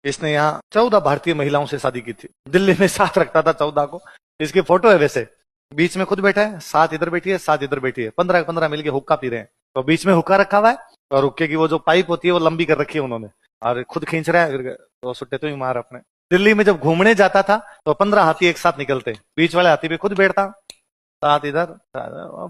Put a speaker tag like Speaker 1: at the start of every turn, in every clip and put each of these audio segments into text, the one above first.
Speaker 1: इसने यहाँ 14 भारतीय महिलाओं से शादी की थी। दिल्ली में साथ रखता था 14 को। इसकी फोटो है वैसे, बीच में खुद बैठा है, 7 इधर बैठी है, 7 इधर बैठी है, 15 मिलके हुक्का पी रहे हैं। तो बीच में हुक्का रखा हुआ है और हुक्के की वो जो पाइप होती है वो लंबी कर रखी है उन्होंने, और खुद खींच रहा है, तो सुट्टे तो ही मार अपने। दिल्ली में जब घूमने जाता था तो 15 हाथी एक साथ निकलते, बीच वाले हाथी पे खुद बैठता, 7 इधर,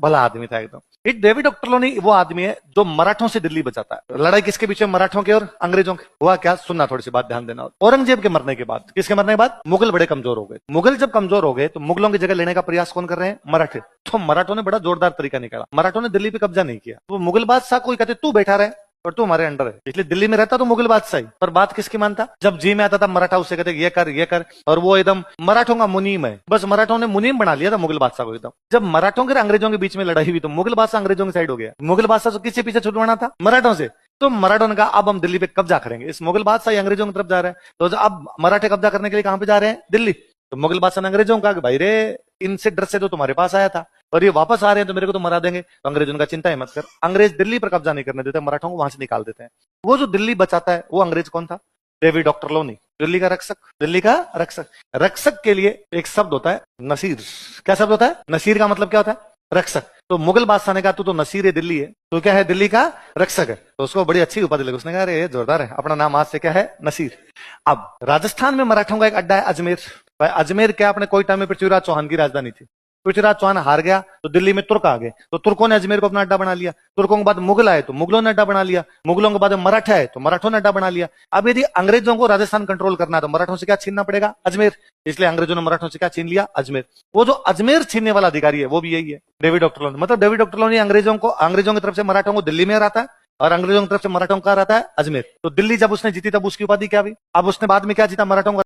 Speaker 1: भला आदमी था एकदम। ये डेविड ऑक्टरलोनी वो आदमी है जो मराठों से दिल्ली बचाता है। लड़ाई किसके पीछे? मराठों के और अंग्रेजों के। हुआ क्या, सुनना थोड़ी सी बात, ध्यान देना। औरंगजेब के मरने के बाद, किसके मरने के बाद? मुगल बड़े कमजोर हो गए। मुगल जब कमजोर हो गए तो मुगलों की जगह लेने का प्रयास कौन कर रहे हैं? मराठे। तो मराठों ने बड़ा जोरदार तरीका निकाला। मराठों ने दिल्ली पे कब्जा नहीं किया, वो मुगल बादशाह कोई कहते तू बैठा रहे और तू हमारे अंडर है, इसलिए दिल्ली में रहता तो मुगल बादशाही। पर बात किसकी मानता? जब जी में आता था मराठा उससे कहते ये कर, और वो एकदम मराठों का मुनीम है। बस मराठों ने मुनीम बना लिया था मुगल बादशाह को एकदम। जब मराठों के अंग्रेजों के बीच में लड़ाई हुई तो मुगल बादशाह अंग्रेजों की साइड हो गया। मुगल बादशाह किससे पीछे छुड़वाना था? मराठों से। तो मराठों ने कहा अब हम दिल्ली पे कब्जा करेंगे। इस मुगल बादशाह अंग्रेजों की तरफ जा रहे हैं, तो अब मराठे कब्जा करने के लिए कहां पे जा रहे हैं? दिल्ली। तो मुगल बादशाह ने अंग्रेजों को कहा भाई रे, इनसे डर से तो तुम्हारे पास आया था और ये वापस आ रहे हैं तो मेरे को तो मरा देंगे। तो अंग्रेजों का चिंता ही मत कर, अंग्रेज दिल्ली पर कब्जा नहीं करने देते, मराठों को वहां से निकाल देते हैं। वो जो दिल्ली बचाता है वो अंग्रेज कौन था? डेविड ऑक्टरलोनी, दिल्ली का रक्षक। दिल्ली का रक्षक। रक्षक के लिए एक शब्द होता है नसीर। क्या शब्द होता है? नसीर का मतलब क्या होता है? रक्षक। तो मुगल बादशाह ने कहा तू तो नसीर है दिल्ली है, तो क्या है? दिल्ली का रक्षक है। तो उसको बड़ी अच्छी उपाधि लगी, उसने कहा अरे जोरदार है, अपना नाम आज से क्या है? नसीर। अब राजस्थान में मराठों का एक अड्डा है अजमेर। भाई अजमेर क्या अपने कोयटा में पृथ्वीराज चौहान की राजधानी थी। पृथ्वीराज चौहान हार गया तो दिल्ली में तुर्क आ गए, तो तुर्कों ने अजमेर को अपना अड्डा बना लिया। तुर्कों के बाद मुगल आए तो मुगलों ने अड्डा बना लिया। मुगलों के बाद मराठा आए तो मराठों ने अड्डा बना लिया। अब यदि अंग्रेजों को राजस्थान कंट्रोल करना है तो मराठों से क्या छीनना पड़ेगा? अजमेर। इसलिए अंग्रेजों ने मराठों से क्या छीन लिया? अजमेर। वो जो अजमेर छीनने वाला अधिकारी है वो भी यही है, डेविड ऑक्टरलोनी। मतलब डेविड ऑक्टरलोनी अंग्रेजों की तरफ से मराठों को दिल्ली में रहता है और अंग्रेजों की तरफ से मराठों का रहता है अजमेर। तो दिल्ली जब उसने जीती तब उसकी उपाधि क्या हुई? अब उसने बाद में क्या जीता? मराठों का